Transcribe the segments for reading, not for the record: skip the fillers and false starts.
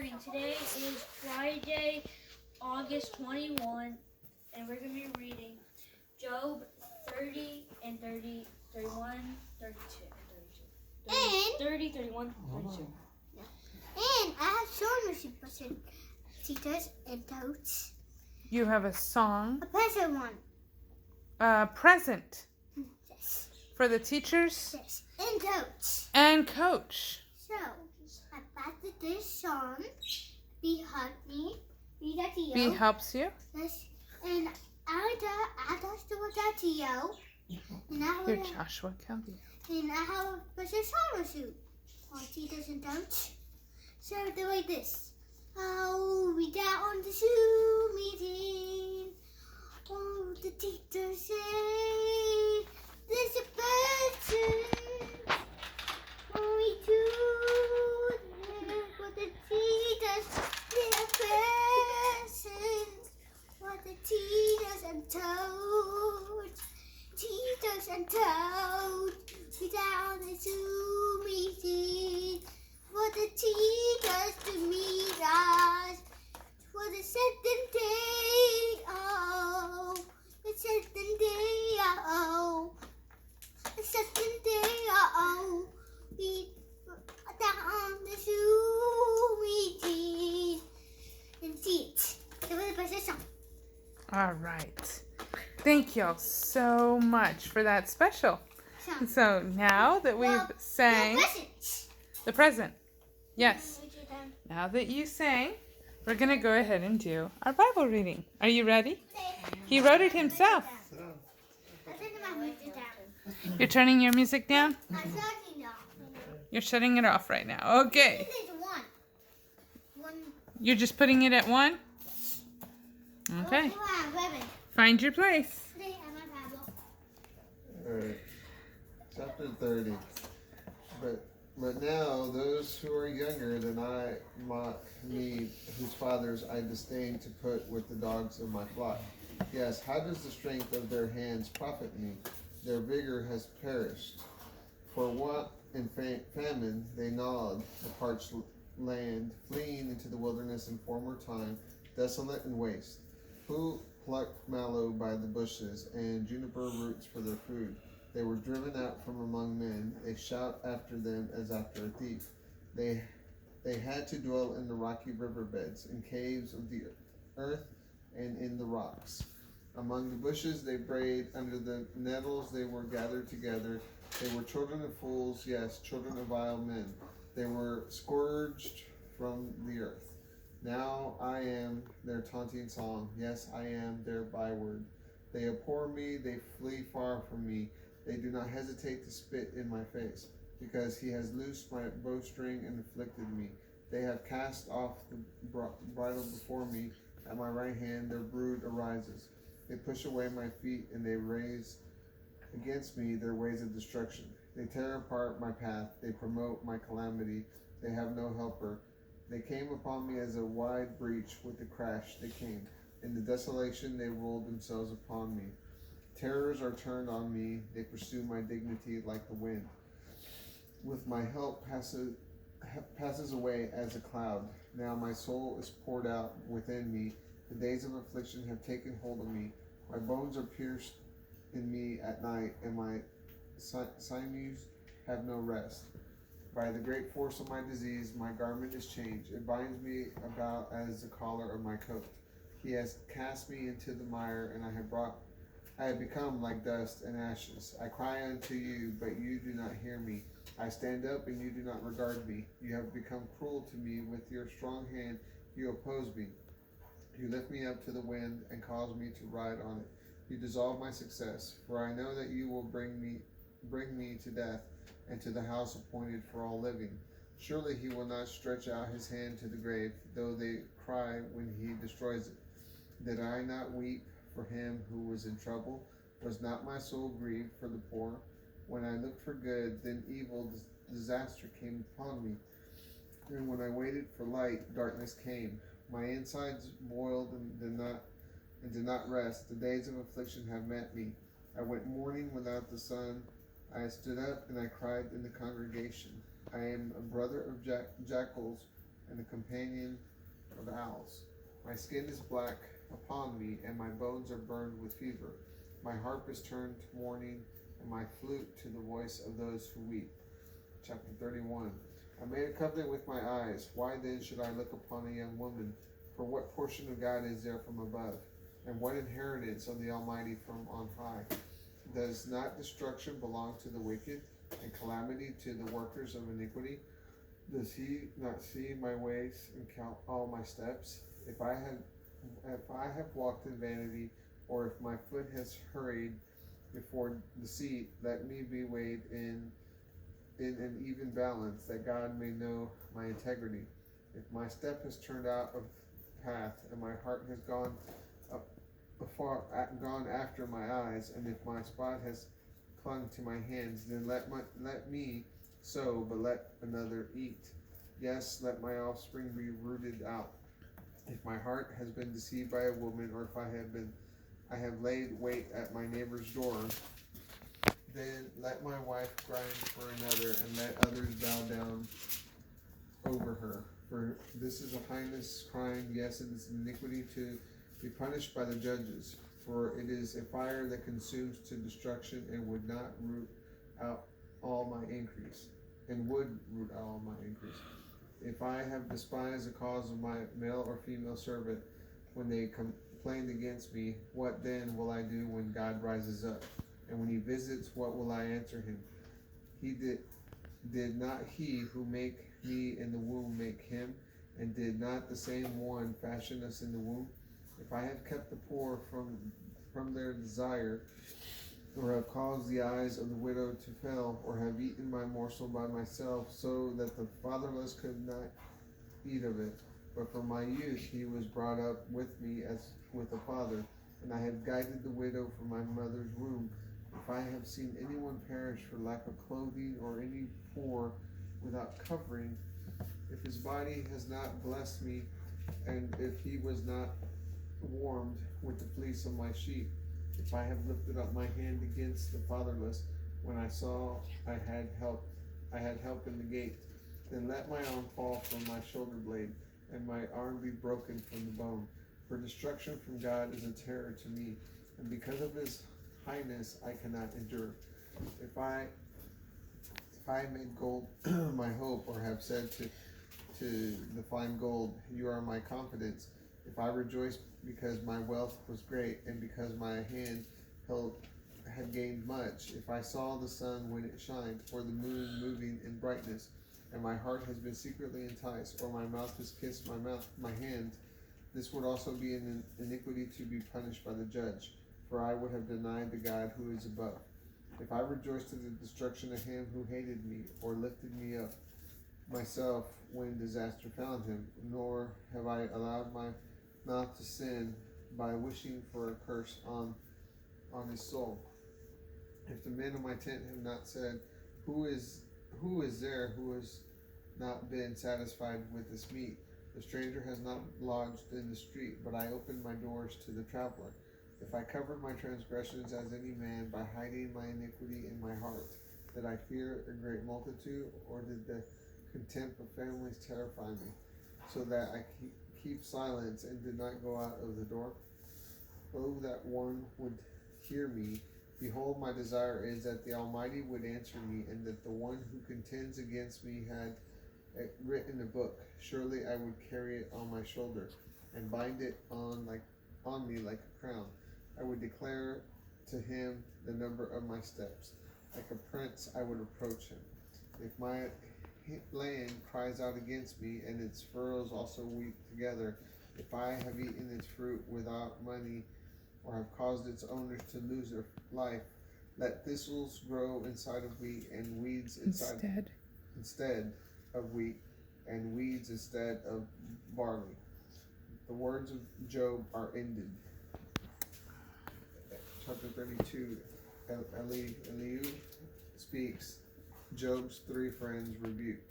reading. Today is Friday, August 21, and we're going to be reading Job 30 and 30, 31, 32, and 30, 31, 32. And I have shown you teachers and totes. You have a song. A present one. Present. Yes. For the teachers. Yes. And totes. And coach. So, I passed this song. Be helped me. Be that you. B helps you. Yes. And I touched the Caudillo. And You're Joshua Caudillo. And I have a special song with you. For teachers and totes. So, do like this. Oh, we got on the Zoom meeting. Oh, the teacher say there's a person. Oh, we do what the teachers did a person. What the teachers and told. Teachers and told. We got on the Zoom meeting. For the teachers to meet us. For the second day, oh, the second day, oh, the second day, oh, we are down on the Zoom meeting and teach. It was a best song. All right. Thank y'all so much for that special. So now that we've sang the present. Yes. Now that you sang, we're going to go ahead and do our Bible reading. Are you ready? He wrote it himself. You're turning your music down? You're shutting it off right now. Okay. You're just putting it at 1? Okay. Find your place. Alright. Chapter 30. But now those who are younger than I mock me, whose fathers I disdain to put with the dogs of my flock. Yes, how does the strength of their hands profit me? Their vigor has perished. For want and famine they gnawed the parched land, fleeing into the wilderness in former time, desolate and waste. Who plucked mallow by the bushes and juniper roots for their food? They were driven out from among men. They shout after them as after a thief. They had to dwell in the rocky riverbeds, in caves of the earth, and in the rocks. Among the bushes they brayed, under the nettles they were gathered together. They were children of fools, yes, children of vile men. They were scourged from the earth. Now I am their taunting song. Yes, I am their byword. They abhor me, they flee far from me. They do not hesitate to spit in my face, because he has loosed my bowstring and afflicted me. They have cast off the bridle before me. At my right hand their brood arises. They push away my feet, and they raise against me their ways of destruction. They tear apart my path. They promote my calamity. They have no helper. They came upon me as a wide breach. With a crash they came. In the desolation they rolled themselves upon me. Terrors are turned on me, they pursue my dignity like the wind. With my help passes away as a cloud. Now my soul is poured out within me. The days of affliction have taken hold of me. My bones are pierced in me at night, and my sinews have no rest. By the great force of my disease, my garment is changed. It binds me about as the collar of my coat. He has cast me into the mire, and I have become like dust and ashes. I cry unto you, but you do not hear me. I stand up, and you do not regard me. You have become cruel to me. With your strong hand you oppose me. You lift me up to the wind and cause me to ride on it. You dissolve my success, for I know that you will bring me to death, and to the house appointed for all living. Surely he will not stretch out his hand to the grave, though they cry when he destroys it. Did I not weep for him who was in trouble? Was not my soul grieved for the poor? When I looked for good, then evil disaster came upon me. And when I waited for light, darkness came. My insides boiled and did not rest. The days of affliction have met me. I went mourning without the sun. I stood up and I cried in the congregation. I am a brother of jackals and a companion of owls. My skin is black upon me, and my bones are burned with fever. My harp is turned to mourning, and my flute to the voice of those who weep. Chapter 31. I made a covenant with my eyes. Why then should I look upon a young woman? For what portion of God is there from above? And what inheritance of the Almighty from on high? Does not destruction belong to the wicked, and calamity to the workers of iniquity? Does he not see my ways and count all my steps? If I have walked in vanity, or if my foot has hurried before deceit, let me be weighed in an even balance, that God may know my integrity. If my step has turned out of path, and my heart has gone gone after my eyes, and if my spot has clung to my hands, then let me sow, but let another eat. Yes, let my offspring be rooted out. If my heart has been deceived by a woman, or if I have laid wait at my neighbor's door, then let my wife grind for another, and let others bow down over her. For this is a heinous crime, yes, it is iniquity to be punished by the judges. For it is a fire that consumes to destruction, and would not root out all my increase, and would root out all my increase. If I have despised the cause of my male or female servant, when they complained against me, what then will I do when God rises up? And when he visits, what will I answer him? Did not he who made me in the womb make him? And did not the same one fashion us in the womb? If I have kept the poor from their desire, or have caused the eyes of the widow to fail, or have eaten my morsel by myself, so that the fatherless could not eat of it. But from my youth he was brought up with me as with a father, and I have guided the widow from my mother's womb. If I have seen anyone perish for lack of clothing, or any poor without covering, if his body has not blessed me, and if he was not warmed with the fleece of my sheep, if I have lifted up my hand against the fatherless, when I saw I had help in the gate, then let my arm fall from my shoulder blade, and my arm be broken from the bone. For destruction from God is a terror to me, and because of his highness I cannot endure. If I made gold my hope, or have said to the fine gold, you are my confidence. If I rejoiced because my wealth was great, and because my hand had gained much, if I saw the sun when it shined, or the moon moving in brightness, and my heart has been secretly enticed, or my mouth has kissed my hand, this would also be an iniquity to be punished by the judge, for I would have denied the God who is above. If I rejoiced at the destruction of him who hated me, or lifted me up myself when disaster found him, nor have I allowed my mouth to sin by wishing for a curse on his soul. If the men of my tent have not said, Who is there who has not been satisfied with this meat? The stranger has not lodged in the street, but I opened my doors to the traveler. If I covered my transgressions as any man by hiding my iniquity in my heart, did I fear a great multitude, or did the contempt of families terrify me, so that I keep silence and did not go out of the door? Oh, that one would hear me. Behold, my desire is that the Almighty would answer me, and that the one who contends against me had written a book. Surely I would carry it on my shoulder, and bind it on me like a crown. I would declare to him the number of my steps. Like a prince I would approach him. If my land cries out against me, and its furrows also weep together, if I have eaten its fruit without money, or have caused its owners to lose their life, let thistles grow inside of wheat, and weeds instead of wheat, and weeds instead of barley. The words of Job are ended. Chapter 32. Elihu speaks. Job's three friends rebuked.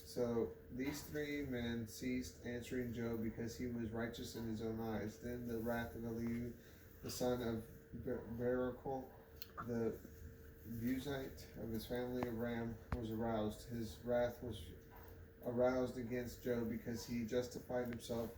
So these three men ceased answering Job because he was righteous in his own eyes. Then the wrath of Elihu, the son of Barachel, the Buzite of his family of Ram, was aroused. His wrath was aroused against Job because he justified himself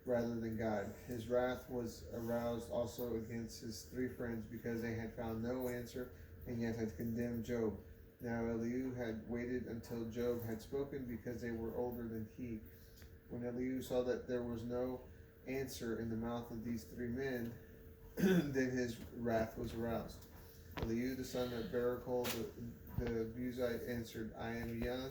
rather than God. His wrath was aroused also against his 3 friends because they had found no answer and yet had condemned Job. Now Elihu had waited until Job had spoken because they were older than he. When Elihu saw that there was no answer in the mouth of these 3 men, then his wrath was aroused. Elihu, the son of Barachel, the Buzite, answered, I am young,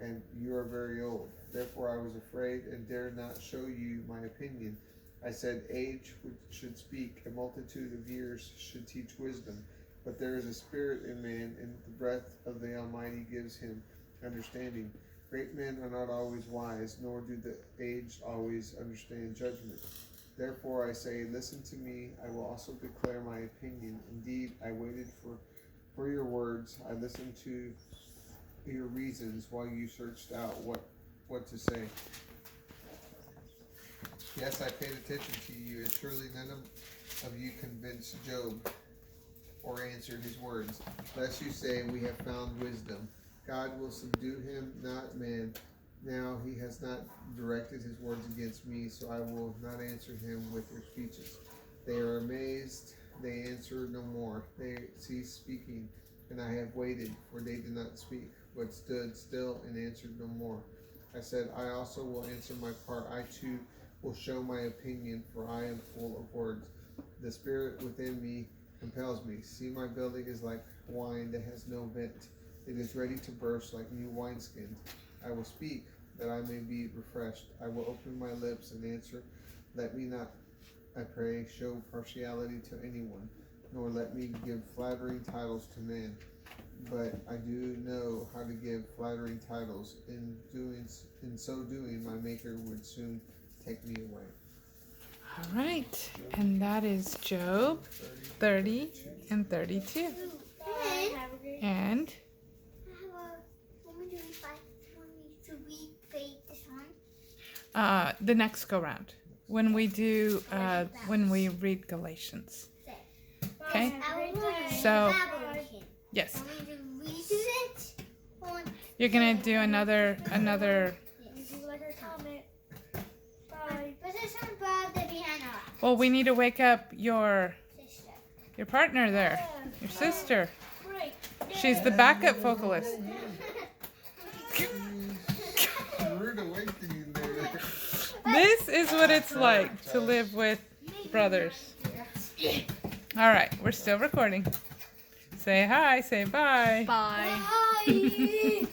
and you are very old. Therefore I was afraid and dared not show you my opinion. I said, age should speak, a multitude of years should teach wisdom. But there is a spirit in man, and the breath of the Almighty gives him understanding. Great men are not always wise, nor do the aged always understand judgment. Therefore I say, listen to me, I will also declare my opinion. Indeed, I waited for your words, I listened to your reasons while you searched out what to say. Yes, I paid attention to you, and surely none of you convinced Job or answered his words, lest you say, we have found wisdom. God will subdue him, not man. Now he has not directed his words against me, so I will not answer him with their speeches. They are amazed, they answer no more. They cease speaking, and I have waited, for they did not speak, but stood still and answered no more. I said, I also will answer my part. I too will show my opinion, for I am full of words. The spirit within me compels me. See, my belly is like wine that has no vent. It is ready to burst like new wineskins. I will speak, that I may be refreshed. I will open my lips and answer. Let me not, I pray, show partiality to anyone, nor let me give flattering titles to man. But I do know how to give flattering titles. In so doing, my Maker would soon take me away. All right, and that is Job 30 and 32. And the next go round when we do when we read Galatians. Okay, so yes, you're gonna do another. Well, we need to wake up your partner there, your sister. She's the backup vocalist. This is what it's like to live with brothers. All right, we're still recording. Say hi, say bye. Bye.